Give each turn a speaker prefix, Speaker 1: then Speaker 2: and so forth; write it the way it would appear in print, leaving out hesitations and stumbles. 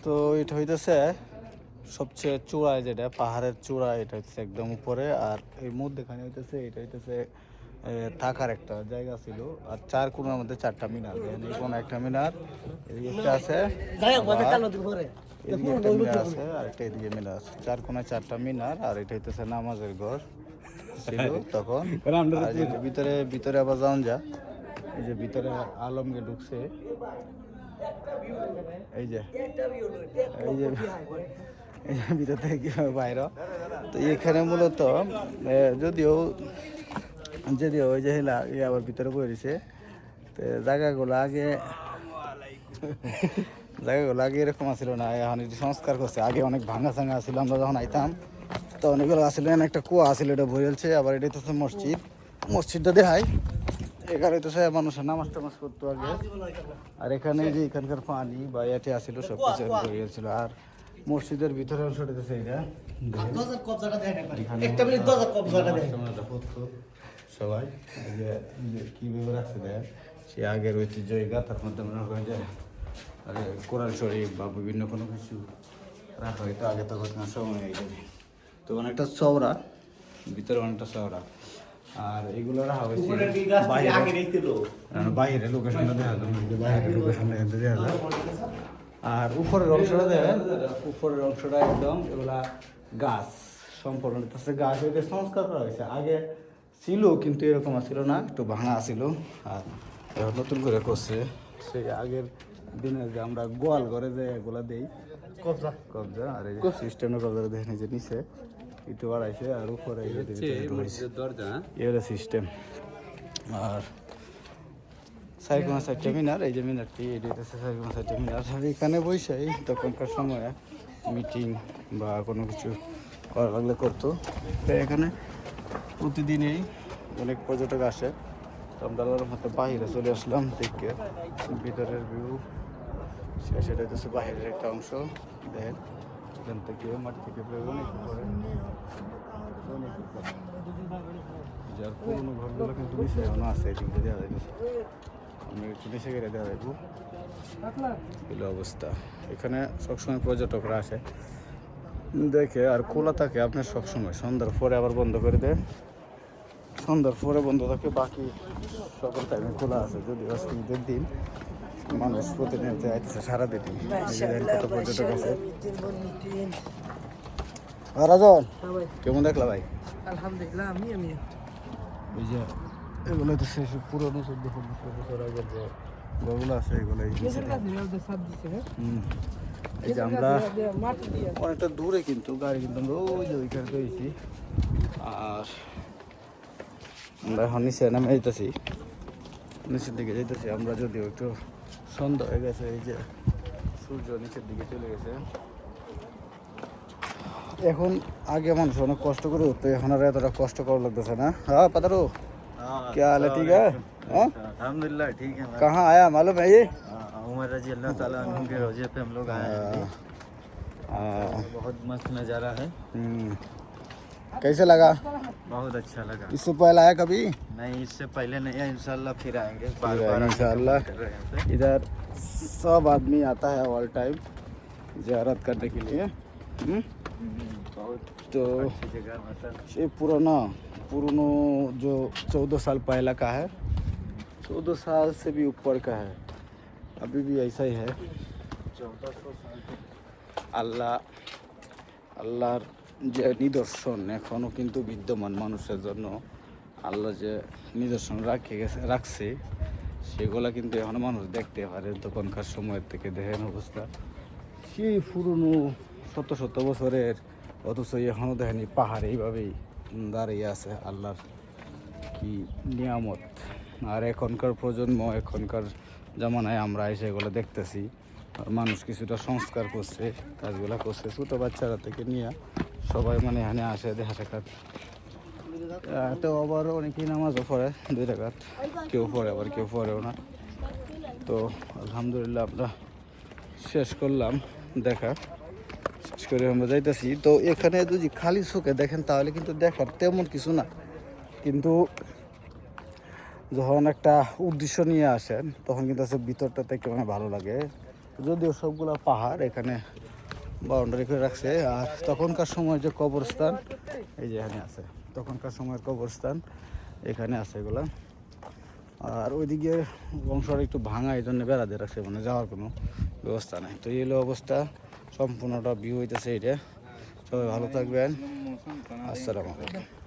Speaker 1: তো এটা হইতেছে সবচেয়ে চূড়ায়, যেটা পাহাড়ের চূড়া, এটা হচ্ছে একদম উপরে। আর এই মধ্যেখানে হইতেছে এটা হইতেছে থাকার একটা জায়গা ছিল। আর চার কোণার মধ্যে চারটা মিনার, দেখেন এই কোনো একটা মিনার, এদিকে একটা আছে, এদিকে একটা মিনার আছে, আর একটা এদিকে মিনার আছে, চার কোণায় চারটা মিনার। আর এটা হইতেছে নামাজের ঘর ছিল তখন। আর যে ভিতরে ভিতরে আবার যাওন যা, এই যে ভিতরে আলমগে ঢুকছে, এই যে এই যে ভিতর থেকে কীভাবে বাইরে। তো এখানে মূলত যদিও যদিও ওই যে হেলা আবার ভিতরে পড়েছে, তো জায়গাগুলো আগে এরকম আসছিল না, এখন এটি সংস্কার করছে। আগে অনেক ভাঙা চাঙা ছিল, আমরা যখন আইতাম তখন এগুলো আসলে একটা কুয়া আসছিল, এটা ভরেছে। আবার এটা হচ্ছে মসজিদ, মসজিদটা দেখায়। এখানে তো সে মানুষের নামাজ টামাজ করতো আগে। আর এখানে যে এখানকার পানি বা এটি আসছিল সব কিছু করে গেছিল। আর মসজিদের ভিতরে অংশটা হচ্ছে এইটা, সবাই কীভাবে রাখছে দেয় সে আগের ঐতিহ্য তার মধ্যে মনে করেন যে কোরআন শরীফ বা বিভিন্ন কোনো কিছু রাখা হইতো আগে, তখন সময় হয়ে যাবে। তো অনেকটা চওড়া, ভিতরে অনেকটা চওড়া। আর এগুলো রাখা হয়েছে বাইরে লোকেশনটা দেখা যায়, বাইরের লোকেশনটা এখান থেকে দেখা যায়। আর উপরের অংশটা দেখেন, উপরের অংশটা একদম এগুলা গাছ সম্পূর্ণ গাছ হইতে সংস্কার করা হয়েছে। আগে ছিল কিন্তু এরকম ছিল না, একটু ভাঙা ছিল। আর নতুন করে করছে সেই আগের দিনে যে আমরা গোয়াল ঘরে যে এগুলা দেই কবজা কবজা, আর এই সিস্টেমের কবজা দেখেন যে নিচে একটু বাড়াইছে। আর উপরে সিস্টেম। আর সাইকোনা সাইডটা মিনার, এই যে মিনারটি এটি হচ্ছে সাইকোনা সাইডটা মিনার। আর এখানে বসেই তখনকার সময়ে মিটিং বা কোনো কিছু করা লাগলে করতো। তো এখানে প্রতিদিনই অনেক পর্যটক আসে। তো আমরা মতো বাহিরে চলে আসলাম, দেখে ভিতরের ভিউ সেটা হচ্ছে বাহিরের একটা অংশ। দেখেন এখান থেকে মাটি থেকে অনেক উপরে, যার পুরোনো ঘরগুলো কিন্তু নিচে এখনো আছে, এদিকে দেওয়া যাইতেছে। আমি একটু নিচে গেলে দেওয়া যাইব এগুলো অবস্থা। এখানে সবসময় পর্যটকরা আসে দেখে, আর খোলা থাকে আপনার সবসময়। সন্ধ্যার পরে আবার বন্ধ করে দেয়, সন্ধ্যার পরে বন্ধ থাকে, বাকি সকল টাইমে খোলা আছে। যদি আজকে ঈদের দিন মানুষ প্রতিনিয়ত আইতেছে সারাদিন, কত পর্যটক আছে। রাজন কেমন দেখলা ভাই?
Speaker 2: আলহামদুলিল্লাহ। আমি
Speaker 1: ওই যে এগুলো তো শেষ পুরোনো 14-15 বছর আগের যে ঘরগুলো আছে এগুলো। এই যে আমরা অনেকটা দূরে, কিন্তু গাড়ি কিন্তু আমরা ওই যে ওইখানে পেয়েছি। আর আমরা এখন নিচে নামে যেতেছি, নিচের দিকে যেতেছি আমরা। যদিও একটু সন্ধ্যা হয়ে গেছে, এই যে সূর্য নিচের দিকে চলে গেছে। এখন আগে মানুষ অনেক কষ্ট করে উঠতো, এখন আর এতটা কষ্ট করা লাগতেছে না। হ্যাঁ পাতারো, क्या हाल है? ठीक है,
Speaker 3: अल्हम्दुलिल्लाह ठीक है।
Speaker 1: कहाँ आया मालूम है ये?
Speaker 3: उमर रजी अल्लाह ताला अन्हु के रोजे पे हम लोग आए हैं। बहुत मस्त नज़ारा है।
Speaker 1: कैसे लगा?
Speaker 3: बहुत अच्छा लगा।
Speaker 1: इससे पहले आया कभी?
Speaker 3: नहीं, इससे पहले नहीं है, इंशाल्लाह फिर आएंगे।
Speaker 1: इंशाल्लाह। इधर सब आदमी आता है ऑल टाइम ज़ियारत करने के लिए।
Speaker 3: बहुत
Speaker 1: तो
Speaker 3: अच्छी जगह मतलब
Speaker 1: ये पुराना जो 14 साल पहला का है, 14 साल से भी ऊपर का है, अभी भी ऐसा ही है।
Speaker 3: 1400 साल
Speaker 1: আল্লাহর যে নিদর্শন এখনও কিন্তু বিদ্যমান মানুষের জন্য। আল্লাহ যে নিদর্শন রাখছে সেগুলা কিন্তু এখনও মানুষ দেখতে পারে। তখনকার সময়ের থেকে দেখেন অবস্থা, সেই পুরনো শত শত বছরের, অথচ এখনও দেখেনি পাহাড় এইভাবেই দাঁড়িয়ে আছে। আল্লাহর কি নিয়ামত। আর এখনকার প্রজন্ম, এখনকার জামানায় আমরা এসে এগুলো দেখতেছি। মানুষ কিছুটা সংস্কার করছে, কাজগুলো করছে। ছোটো বাচ্চারা থেকে নিয়ে সবাই এখানে আসে দেখা সাক্ষাৎ। তো আবার অনেকেই নামাজও পড়ে 2 রাকাত, কেউ পড়ে আবার কেউ পড়েও না। তো আলহামদুলিল্লাহ আমরা শেষ করলাম দেখা, শেষ করে আমরা যাইতেছি। তো এখানে যদি খালি চোখে দেখেন তাহলে কিন্তু দেখার তেমন কিছু না, কিন্তু যখন একটা উদ্দেশ্য নিয়ে আসেন তখন কিন্তু ভিতরটা থেকে ভালো লাগে। যদিও সবগুলা পাহাড় এখানে বাউন্ডারি করে রাখছে। আর তখনকার সময় যে কবরস্থান এই যে এখানে আছে, তখনকার সময়ের কবরস্থান এখানে আছে এগুলা। আর ওইদিকে অংশটা একটু ভাঙা, এই জন্য বেড়া দিয়ে রাখছে, মানে যাওয়ার কোনো ব্যবস্থা নাই। তো এই হলো অবস্থা, সম্পূর্ণটা ভিউ হইতেছে এটা। সবাই ভালো থাকবেন, আসসালামু আলাইকুম।